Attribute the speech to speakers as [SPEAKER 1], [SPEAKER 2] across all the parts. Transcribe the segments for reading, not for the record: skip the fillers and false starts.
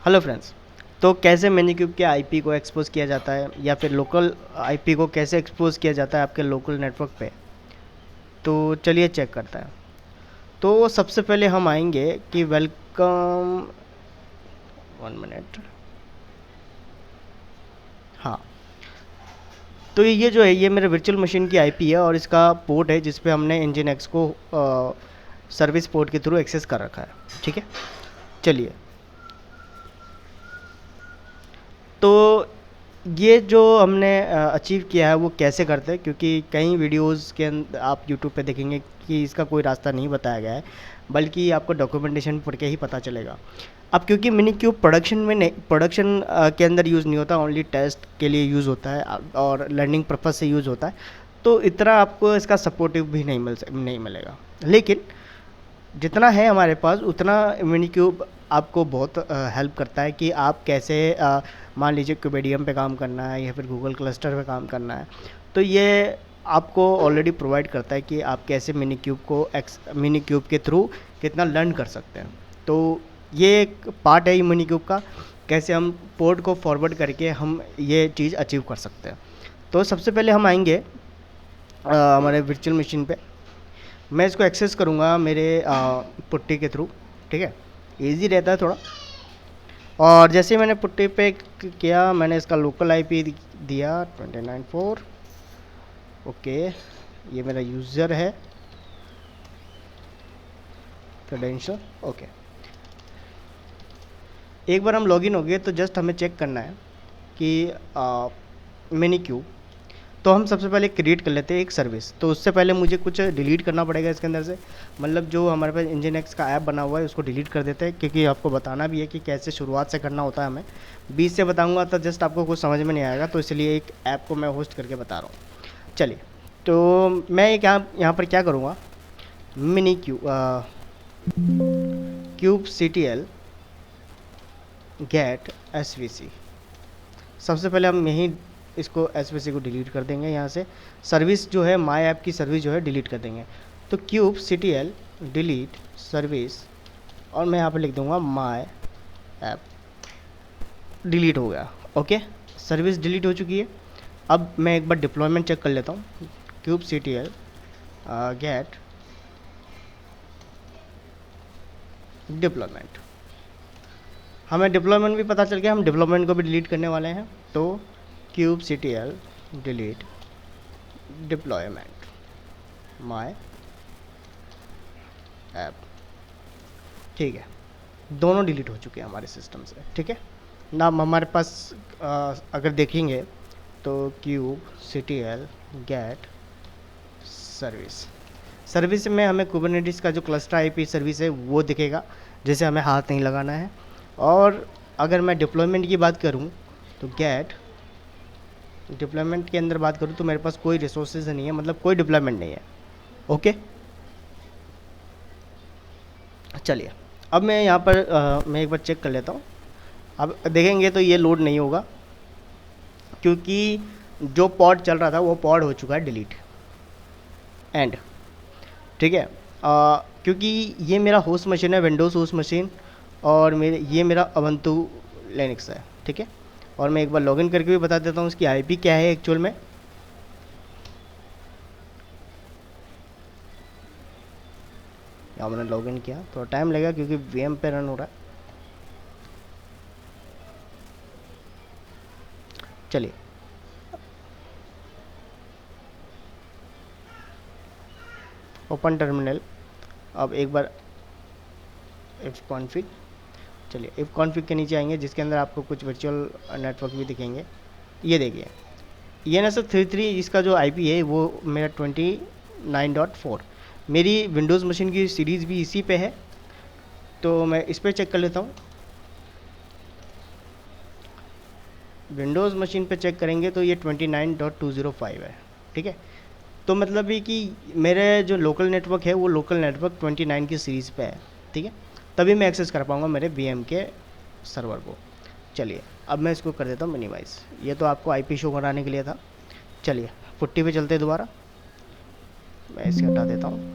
[SPEAKER 1] Hello friends. तो कैसे मिनीक्यूब के आईपी को एक्सपोज किया जाता है या फिर लोकल आईपी को कैसे एक्सपोज किया जाता है आपके लोकल नेटवर्क पे, तो चलिए चेक करते हैं। तो सबसे पहले हम आएंगे कि वेलकम 1 मिनट। हाँ, तो ये जो है ये मेरे वर्चुअल मशीन की आईपी है और इसका पोर्ट है जिस पे हमने इंजन एक्स को सर्विस पोर्ट के थ्रू एक्सेस कर रखा है। ठीक है, चलिए। तो ये जो हमने अचीव किया है वो कैसे करते हैं, क्योंकि कई वीडियोस के अंदर आप यूट्यूब पे देखेंगे कि इसका कोई रास्ता नहीं बताया गया है, बल्कि आपको डॉक्यूमेंटेशन पढ़ के ही पता चलेगा। अब क्योंकि मिनी क्यूब प्रोडक्शन में नहीं, प्रोडक्शन के अंदर यूज़ नहीं होता, ओनली टेस्ट के लिए यूज़ होता है और लर्निंग पर्पज़ से यूज़ होता है, तो इतना आपको इसका सपोर्टिव भी नहीं मिलेगा। लेकिन जितना है हमारे पास उतना मिनी क्यूब आपको बहुत हेल्प करता है कि आप कैसे मान लीजिए क्यूबेडियम पे काम करना है या फिर गूगल क्लस्टर पे काम करना है, तो ये आपको ऑलरेडी प्रोवाइड करता है कि आप कैसे मिनी क्यूब के थ्रू कितना लर्न कर सकते हैं। तो ये एक पार्ट है मिनी क्यूब का, कैसे हम पोर्ट को फॉरवर्ड करके हम ये चीज़ अचीव कर सकते हैं। तो सबसे पहले हम आएंगे हमारे वर्चुअल मशीन पे। मैं इसको एक्सेस करूँगा मेरे पुट्टी के थ्रू। ठीक है, इजी रहता है थोड़ा। और जैसे ही मैंने पुट्टी पे किया, मैंने इसका लोकल आईपी दिया 294। ओके, ये मेरा यूज़र है, क्रेडेंशियल। ओके, एक बार हम लॉगिन हो गए तो जस्ट हमें चेक करना है कि मिनी क्यूब। तो हम सबसे पहले क्रिएट कर लेते हैं एक सर्विस। तो उससे पहले मुझे कुछ डिलीट करना पड़ेगा इसके अंदर से, मतलब जो हमारे पास इंजन एक्स का ऐप बना हुआ है उसको डिलीट कर देते हैं, क्योंकि आपको बताना भी है कि कैसे शुरुआत से करना होता है हमें। बीच से बताऊंगा तो जस्ट आपको कुछ समझ में नहीं आएगा, तो इसलिए एक ऐप को मैं होस्ट करके बता रहा हूँ। चलिए, तो मैं एक यहाँ पर क्या करूँगा, mini cube CTL get SVC। सबसे पहले हम यहीं इसको SVC को डिलीट कर देंगे। यहाँ से सर्विस जो है, माई ऐप की सर्विस जो है डिलीट कर देंगे। तो क्यूब CTL डिलीट सर्विस, और मैं यहाँ पे लिख दूँगा माई ऐप। डिलीट हो गया। ओके, सर्विस डिलीट हो चुकी है। अब मैं एक बार डिप्लॉयमेंट चेक कर लेता हूँ। Cube CTL get deployment. हमें डिप्लॉयमेंट भी पता चल गया, हम डिप्लॉयमेंट को भी डिलीट करने वाले हैं। तो cube CTL delete deployment my app. ठीक है, दोनों डिलीट हो चुके हैं हमारे सिस्टम से। ठीक है ना, हमारे पास अगर देखेंगे तो cube CTL get service, service में हमें कुबरनेटिस का जो क्लस्टर आईपी सर्विस है वो दिखेगा, जिसे हमें हाथ नहीं लगाना है। और अगर मैं डिप्लॉयमेंट की बात करूं तो गेट डिप्लॉयमेंट के अंदर बात करूं तो मेरे पास कोई रिसोर्सेज नहीं है, मतलब कोई डिप्लॉयमेंट नहीं है। ओके, चलिए अब मैं यहाँ पर मैं एक बार चेक कर लेता हूँ। अब देखेंगे तो ये लोड नहीं होगा, क्योंकि जो पॉड चल रहा था वो पॉड हो चुका है डिलीट एंड। ठीक है, क्योंकि ये मेरा होस्ट मशीन है, विंडोज़ होस्ट मशीन, और ये मेरा अवंतु लिनक्स है। ठीक है, और मैं एक बार लॉगिन करके भी बता देता हूँ इसकी आईपी क्या है एक्चुअल में। यहाँ मैंने लॉगिन किया, थोड़ा टाइम लगेगा क्योंकि VM पे रन हो रहा है। चलिए, ओपन टर्मिनल। अब एक बार इफ कॉन्फिग, चलिए इफ कॉन्फिग के नीचे आएंगे, जिसके अंदर आपको कुछ वर्चुअल नेटवर्क भी दिखेंगे। ये देखिए, ये ना सर 33, इसका जो आईपी है वो मेरा 29.4। मेरी विंडोज़ मशीन की सीरीज़ भी इसी पे है, तो मैं इस पर चेक कर लेता हूँ। विंडोज़ मशीन पे चेक करेंगे तो ये 29.205 है। ठीक है, तो मतलब ये कि मेरे जो लोकल नेटवर्क है वो लोकल नेटवर्क 29 की सीरीज़ पे है। ठीक है, तभी मैं एक्सेस कर पाऊँगा मेरे VM के सर्वर को। चलिए, अब मैं इसको कर देता हूँ मिनिमाइज़। ये तो आपको आईपी शो कराने के लिए था। चलिए पुट्टी पे चलते दोबारा, मैं इसे हटा देता हूँ।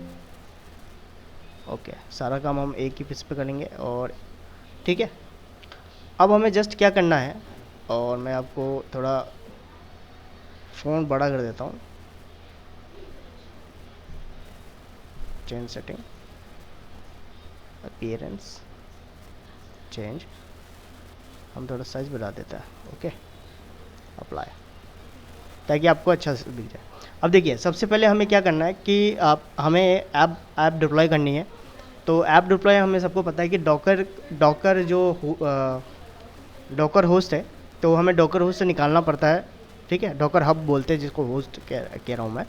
[SPEAKER 1] ओके, सारा काम हम एक ही पिस पे करेंगे। और ठीक है, अब हमें जस्ट क्या करना है, और मैं आपको थोड़ा फ़ोन बड़ा कर देता हूँ, चेंज सेटिंग, अपीयरेंस चेंज, हम थोड़ा साइज बढ़ा देता है, ओके, अप्लाई, ताकि आपको अच्छा से दिख जाए। अब देखिए सबसे पहले हमें क्या करना है कि हमें ऐप डिप्लॉय करनी है। तो ऐप डिप्लॉय हमें सबको पता है कि डॉकर जो डॉकर होस्ट है, तो हमें डॉकर होस्ट से निकालना पड़ता है, ठीक है। डॉकर हब बोलते हैं जिसको, होस्ट कह रहा हूँ मैं।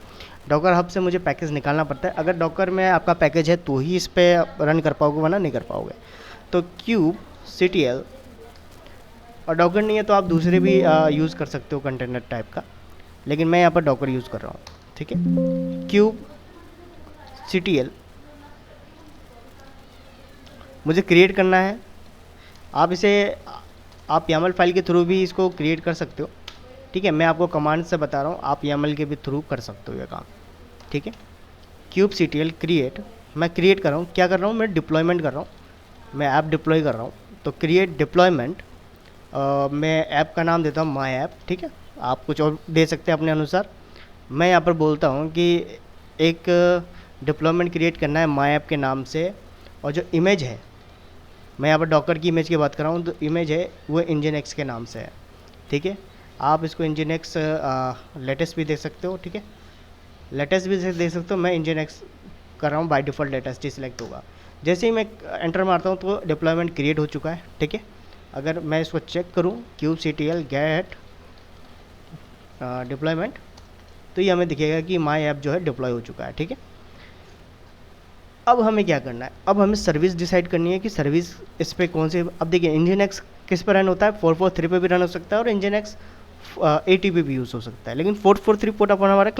[SPEAKER 1] डॉकर हब से मुझे पैकेज निकालना पड़ता है। अगर डॉकर में आपका पैकेज है तो ही इस पर रन कर पाओगे, वरना नहीं कर पाओगे। तो kubectl, और डॉकर नहीं है तो आप दूसरे भी यूज़ कर सकते हो कंटेनर टाइप का, लेकिन मैं यहाँ पर डॉकर यूज़ कर रहा हूँ, ठीक है। kubectl मुझे क्रिएट करना है। आप YAML फाइल के थ्रू भी इसको क्रिएट कर सकते हो, ठीक है। मैं आपको कमांड से बता रहा हूँ, आप YAML के भी थ्रू कर सकते हो ये काम, ठीक है। kubectl क्रिएट, मैं क्रिएट कर रहा हूँ, क्या कर रहा हूँ, मैं डिप्लॉयमेंट कर रहा हूँ, मैं ऐप डिप्लॉय कर रहा हूँ। तो क्रिएट डिप्लॉयमेंट, मैं ऐप का नाम देता हूँ माई ऐप, ठीक है। आप कुछ और दे सकते हैं अपने अनुसार। मैं यहाँ पर बोलता हूँ कि एक डिप्लॉयमेंट क्रिएट करना है माई ऐप के नाम से, और जो इमेज है, मैं यहाँ पर डॉकर की इमेज की बात कर रहा हूँ, तो इमेज है वो nginx के नाम से है, ठीक है। आप इसको nginx लेटेस्ट भी दे सकते हो, ठीक है, लेटेस्ट भी दे सकते हो। मैं nginx कर रहा हूँ, by default latest he select होगा। जैसे ही मैं एंटर मारता हूँ तो डिप्लॉयमेंट क्रिएट हो चुका है, ठीक है। अगर मैं इसको चेक करूँ kubectl गेट डिप्लॉयमेंट, तो ये हमें दिखेगा कि माई ऐप जो है डिप्लॉय हो चुका है, ठीक है। अब हमें क्या करना है, अब हमें सर्विस डिसाइड करनी है कि सर्विस इस पर कौन से। अब देखिए nginx किस पर रन होता है, 443 पे भी रन हो सकता है, और nginx 80 पे भी यूज़ हो सकता है। लेकिन 443 पोर्ट अपन हमारा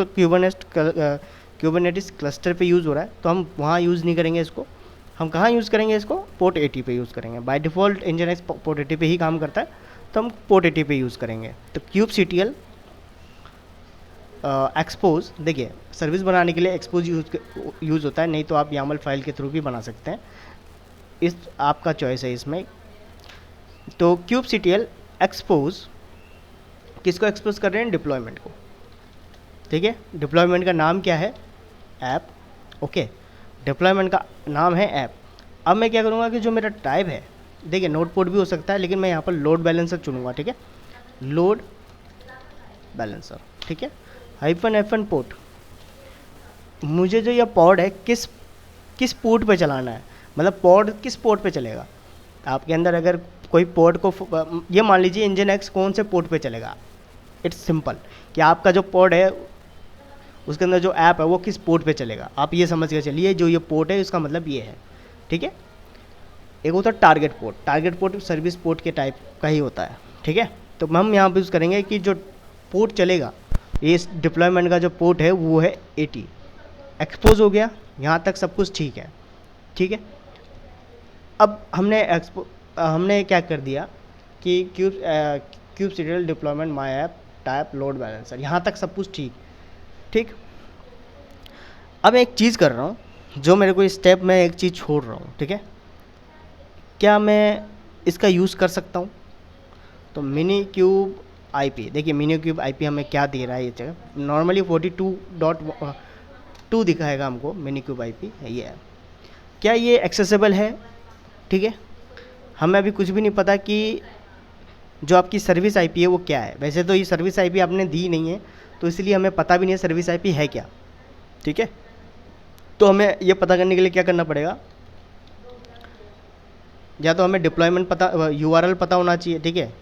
[SPEAKER 1] क्यूबरनेटिस क्लस्टर पे यूज़ हो रहा है, तो हम वहाँ यूज़ नहीं करेंगे इसको। हम कहाँ यूज़ करेंगे इसको, पोर्ट 80 पे यूज़ करेंगे। बाय डिफ़ॉल्ट nginx पोर्ट 80 पे ही काम करता है, तो हम पोर्ट 80 पे यूज़ करेंगे। तो kubectl एक्सपोज, देखिए सर्विस बनाने के लिए एक्सपोज यूज़ होता है, नहीं तो आप YAML फाइल के थ्रू भी बना सकते हैं, इस आपका चॉइस है इसमें। तो kubectl एक्सपोज, किसको एक्सपोज कर रहे हैं, डिप्लॉयमेंट को, ठीक है। डिप्लॉयमेंट का नाम क्या है, ऐप, ओके। डिप्लॉयमेंट का नाम है ऐप। अब मैं क्या करूँगा कि जो मेरा टाइप है, देखिए नोड पोर्ट भी हो सकता है, लेकिन मैं यहाँ पर लोड बैलेंसर चुनूँगा, ठीक है, लोड बैलेंसर, ठीक है। -FN पोर्ट, मुझे जो यह पॉड है किस पोर्ट पे चलाना है, मतलब पॉड किस पोर्ट पे चलेगा। आपके अंदर अगर कोई पोर्ट को, ये मान लीजिए nginx कौन से पोर्ट पे चलेगा, इट्स सिंपल कि आपका जो पोर्ट है उसके अंदर जो ऐप है वो किस पोर्ट पे चलेगा, आप ये समझ के चलिए। जो ये पोर्ट है इसका मतलब ये है, ठीक है। एक होता है टारगेट पोर्ट सर्विस पोर्ट के टाइप का ही होता है, ठीक है। तो हम यहाँ पे यूज़ करेंगे कि जो पोर्ट चलेगा, इस डिप्लॉयमेंट का जो पोर्ट है वो है 80। एक्सपोज हो गया, यहाँ तक सब कुछ ठीक है, ठीक है। अब हमने क्या कर दिया कि kubectl deployment my app type load balancer, यहाँ तक सब कुछ ठीक। अब एक चीज़ कर रहा हूँ, जो मेरे को स्टेप में एक चीज़ छोड़ रहा हूँ, ठीक है। क्या मैं इसका यूज़ कर सकता हूँ, तो मिनीक्यूब IP, देखिए मिनीक्यूब IP हमें क्या दे रहा है, ये जगह नॉर्मली 42.2 दिखाएगा हमको, मिनीक्यूब IP है ये है। क्या ये एक्सेसिबल है, ठीक है। हमें अभी कुछ भी नहीं पता कि जो आपकी सर्विस IP है वो क्या है। वैसे तो ये सर्विस IP आपने दी नहीं है, तो इसलिए हमें पता भी नहीं है सर्विस IP है क्या, ठीक है। तो हमें ये पता करने के लिए क्या करना पड़ेगा, या तो हमें डिप्लॉयमेंट पता, URL पता होना चाहिए, ठीक है,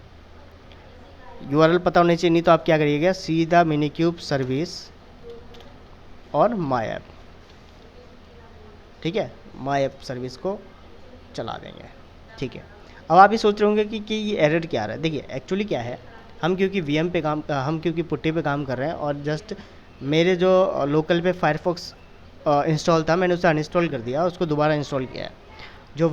[SPEAKER 1] URL पता होनी चाहिए। नहीं तो आप क्या करिएगा, सीधा मिनीक्यूब सर्विस और माई ऐप, ठीक है, माई ऐप सर्विस को चला देंगे, ठीक है। अब आप ये सोच रहे होंगे कि ये एरर क्या आ रहा है। देखिए एक्चुअली क्या है, हम क्योंकि पुट्टी पे काम कर रहे हैं, और जस्ट मेरे जो लोकल पे फायरफॉक्स इंस्टॉल था, मैंने उसे अनइंस्टॉल कर दिया, उसको दोबारा इंस्टॉल किया है, जो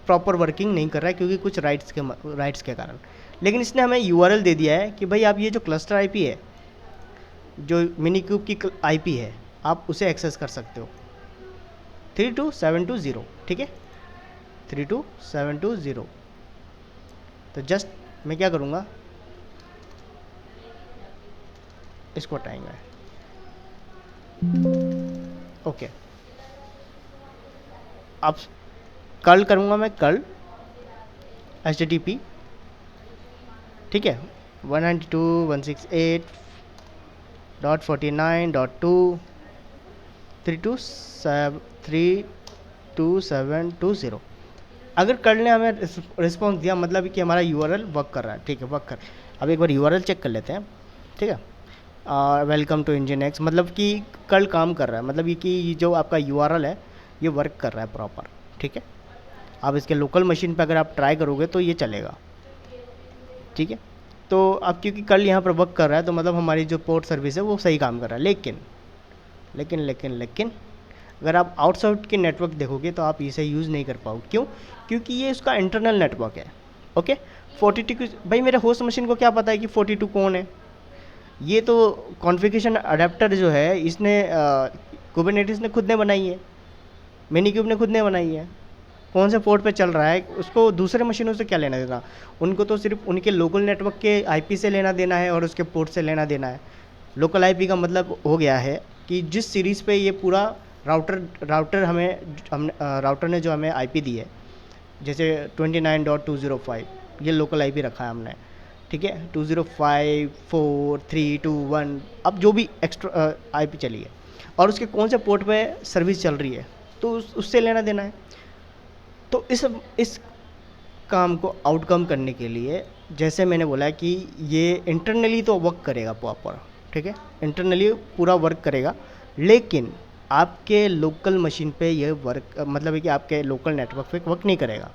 [SPEAKER 1] प्रॉपर वर्किंग नहीं कर रहा है क्योंकि कुछ राइट्स के कारण। लेकिन इसने हमें URL दे दिया है कि भाई आप ये जो क्लस्टर IP है, जो मिनीक्यूब की IP है, आप उसे एक्सेस कर सकते हो 32720, ठीक है, 32720। तो जस्ट मैं क्या करूँगा, इसको हटाएंगे। ओके, अब कर्ल करूँगा मैं, कर्ल HTTP, ठीक है, 192.168.49.2 अगर कर्ल ने हमें रिस्पॉन्स दिया, मतलब कि हमारा URL वर्क कर रहा है, ठीक है, वर्क कर। अब एक बार URL चेक कर लेते हैं, ठीक है। वेलकम टू Nginx, मतलब कि कर्ल काम कर रहा है, मतलब ये कि जो आपका URL है ये वर्क कर रहा है प्रॉपर, ठीक है। आप इसके लोकल मशीन पे अगर आप ट्राई करोगे तो ये चलेगा, ठीक है। तो अब क्योंकि कर्ल यहाँ पर वर्क कर रहा है तो मतलब हमारी जो पोर्ट सर्विस है वो सही काम कर रहा है। लेकिन लेकिन लेकिन लेकिन अगर आप आउटसाइड के नेटवर्क देखोगे तो आप इसे यूज़ नहीं कर पाओगे। क्यों? क्योंकि ये उसका इंटरनल नेटवर्क है। ओके, 42 की भाई मेरे होस्ट मशीन को क्या पता है कि 42 कौन है? ये तो कॉन्फ़िगरेशन अडेप्टर जो है इसने कुबरनेटिस ने खुद ने बनाई है, मिनीक्यूब ने खुद ने बनाई है। कौन से पोर्ट पे चल रहा है उसको दूसरे मशीनों से क्या लेना देना, उनको तो सिर्फ उनके लोकल नेटवर्क के IP से लेना देना है और उसके पोर्ट से लेना देना है। लोकल IP का मतलब हो गया है कि जिस सीरीज़ पे ये पूरा राउटर राउटर ने जो हमें IP दी है, जैसे 29.205 ये लोकल IP रखा है हमने, ठीक है, 205, 4, 3, 2, 1 अब जो भी एक्स्ट्रा IP चली है और उसके कौन से पोर्ट पे सर्विस चल रही है तो उससे लेना देना है। तो इस काम को आउटकम करने के लिए जैसे मैंने बोला कि ये इंटरनली तो वर्क करेगा प्रॉपर, ठीक है, इंटरनली पूरा वर्क करेगा, लेकिन आपके लोकल मशीन पे ये वर्क मतलब है कि आपके लोकल नेटवर्क पे वर्क नहीं करेगा,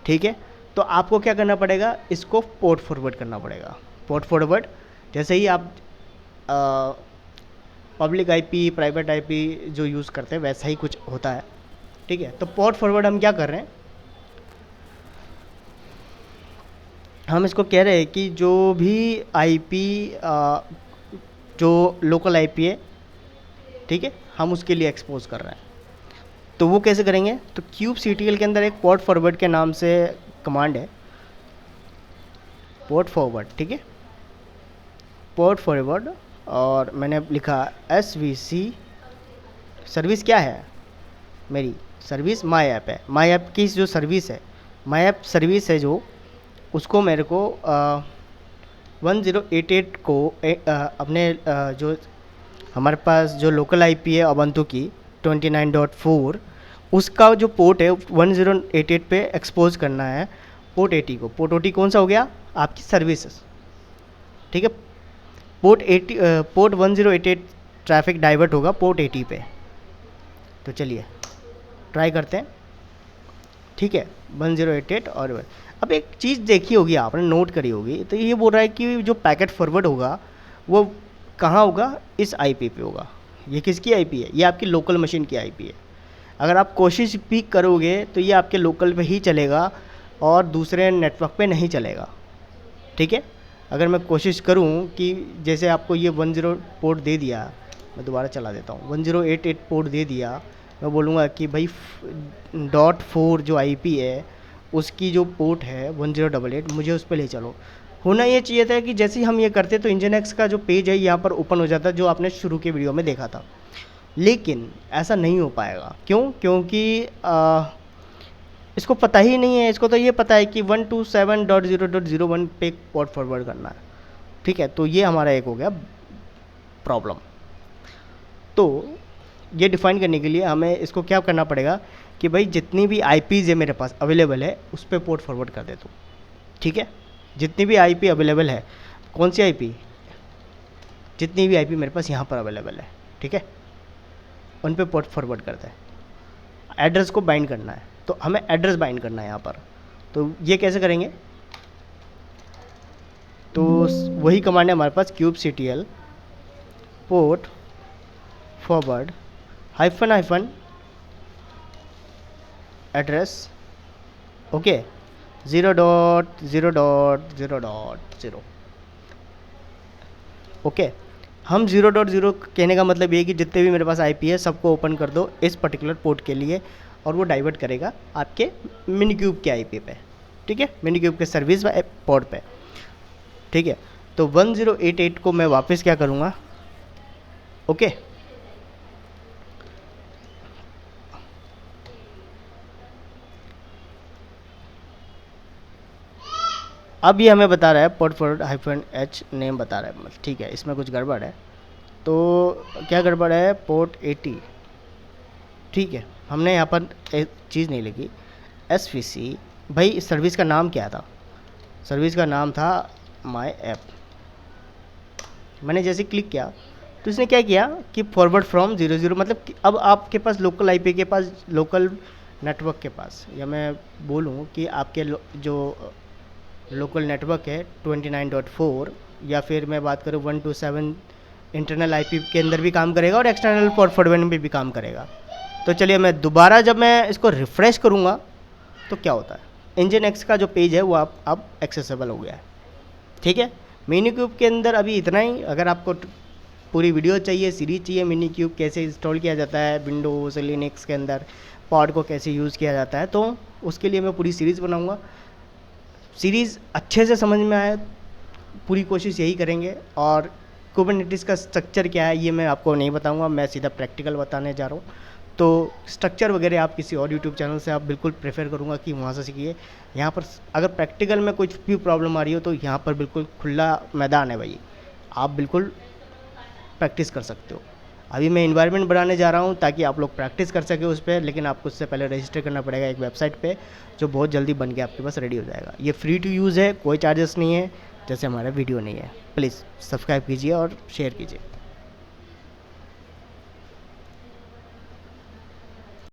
[SPEAKER 1] ठीक है। तो आपको क्या करना पड़ेगा, इसको पोर्ट फॉरवर्ड करना पड़ेगा। पोर्ट फॉरवर्ड जैसे ही आप पब्लिक IP प्राइवेट IP जो यूज़ करते हैं वैसा ही कुछ होता है, ठीक है। तो पोर्ट फॉरवर्ड हम क्या कर रहे हैं, हम इसको कह रहे हैं कि जो भी IP जो लोकल IP है, ठीक है, हम उसके लिए एक्सपोज कर रहे हैं। तो वो कैसे करेंगे, तो kubectl के अंदर एक पोर्ट फॉरवर्ड के नाम से कमांड है, पोर्ट फॉरवर्ड, ठीक है, पोर्ट फॉरवर्ड, और मैंने लिखा SVC। सर्विस क्या है मेरी, सर्विस माई ऐप है। माई ऐप की जो सर्विस है, माई ऐप सर्विस है जो, उसको मेरे को 1088 को अपने जो हमारे पास जो लोकल IP है उबंटू की 29.4 उसका जो पोर्ट है 1088 पे एक्सपोज करना है पोर्ट 80 को। पोर्ट 80 कौन सा हो गया, आपकी सर्विसेज, ठीक है। पोर्ट 1088 ट्रैफिक डाइवर्ट होगा पोर्ट 80 पे। तो चलिए ट्राई करते हैं, ठीक है, 1088। और अब एक चीज़ देखी होगी आपने, नोट करी होगी, तो ये बोल रहा है कि जो पैकेट फॉरवर्ड होगा वो कहाँ होगा, इस IP पे होगा। ये किसकी IP है, ये आपकी लोकल मशीन की IP है। अगर आप कोशिश भी करोगे तो ये आपके लोकल पे ही चलेगा और दूसरे नेटवर्क पे नहीं चलेगा, ठीक है। अगर मैं कोशिश करूं कि जैसे आपको ये 10 पोर्ट दे दिया, मैं दोबारा चला देता हूँ, 1088 पोर्ट दे दिया, मैं बोलूँगा कि भाई .4 जो IP है उसकी जो पोर्ट है 1088 मुझे उस पर ले चलो। होना ये चाहिए था कि जैसे ही हम ये करते तो Nginx का जो पेज है यहाँ पर ओपन हो जाता, जो आपने शुरू के वीडियो में देखा था। लेकिन ऐसा नहीं हो पाएगा, क्यों? क्योंकि इसको पता ही नहीं है। इसको तो ये पता है कि 127.0.01 पे पोर्ट फॉरवर्ड करना है, ठीक है। तो ये हमारा एक हो गया प्रॉब्लम। तो ये डिफाइन करने के लिए हमें इसको क्या करना पड़ेगा कि भाई जितनी भी IPs है मेरे पास अवेलेबल है उस पर पोर्ट फॉरवर्ड कर दे तू, ठीक है। जितनी भी IP अवेलेबल है, कौन सी IP, जितनी भी IP मेरे पास यहाँ पर अवेलेबल है, ठीक है, उन पे पोर्ट फॉरवर्ड करता है। एड्रेस को बाइंड करना है, तो हमें एड्रेस बाइंड करना है यहाँ पर। तो ये कैसे करेंगे, तो वही कमांड है हमारे पास, kubectl port forward hyphen address, okay, 0.0.0.0, okay. हम 0.0 कहने का मतलब ये कि जितने भी मेरे पास IP है सबको ओपन कर दो इस पर्टिकुलर पोर्ट के लिए, और वो डाइवर्ट करेगा आपके मिनीक्यूब के IP पे, ठीक है, मिनीक्यूब के सर्विस पोर्ट पे, ठीक है। तो 1088 को मैं वापस क्या करूँगा, ओके। अब ये हमें बता रहा है पोर्ट फॉरवर्ड -h नेम बता रहा है, मतलब ठीक है, इसमें कुछ गड़बड़ है। तो क्या गड़बड़ है, पोर्ट 80, ठीक है। हमने यहाँ पर एक चीज़ नहीं लिखी, SVC। भाई इस सर्विस का नाम क्या था, सर्विस का नाम था माई ऐप। मैंने जैसे क्लिक किया तो इसने क्या किया कि फॉरवर्ड फ्रॉम 00, मतलब कि अब आपके पास लोकल IP के पास, लोकल नेटवर्क के पास, या मैं बोलूँ कि आपके जो लोकल नेटवर्क है 29.4, या फिर मैं बात करूँ 127 इंटरनल IP के अंदर भी काम करेगा और एक्सटर्नल पोर्ट फॉरवर्ड में भी काम करेगा। तो चलिए मैं दोबारा जब मैं इसको रिफ़्रेश करूँगा तो क्या होता है, Nginx का जो पेज है वो अब एक्सेसिबल हो गया है, ठीक है। मिनीक्यूब के अंदर अभी इतना ही। अगर आपको पूरी वीडियो चाहिए, सीरीज चाहिए, मिनीक्यूब कैसे इंस्टॉल किया जाता है विंडोज़ लिनक्स के अंदर, पॉड को कैसे यूज़ किया जाता है, तो उसके लिए मैं पूरी सीरीज़ बनाऊँगा। सीरीज़ अच्छे से समझ में आए, पूरी कोशिश यही करेंगे। और कुबरनेटिस का स्ट्रक्चर क्या है ये मैं आपको नहीं बताऊंगा, मैं सीधा प्रैक्टिकल बताने जा रहा हूँ। तो स्ट्रक्चर वगैरह आप किसी और यूट्यूब चैनल से आप बिल्कुल प्रेफर करूँगा कि वहाँ से सीखिए। यहाँ पर अगर प्रैक्टिकल में कुछ भी प्रॉब्लम आ रही हो तो यहाँ पर बिल्कुल खुला मैदान है भाई, आप बिल्कुल प्रैक्टिस कर सकते हो। अभी मैं इन्वायरमेंट बनाने जा रहा हूँ ताकि आप लोग प्रैक्टिस कर सके उस पर, लेकिन आपको उससे पहले रजिस्टर करना पड़ेगा एक वेबसाइट पे, जो बहुत जल्दी बन के आपके पास रेडी हो जाएगा। ये फ्री टू यूज़ है, कोई चार्जेस नहीं है, जैसे हमारा वीडियो नहीं है। प्लीज़ सब्सक्राइब कीजिए और शेयर कीजिए।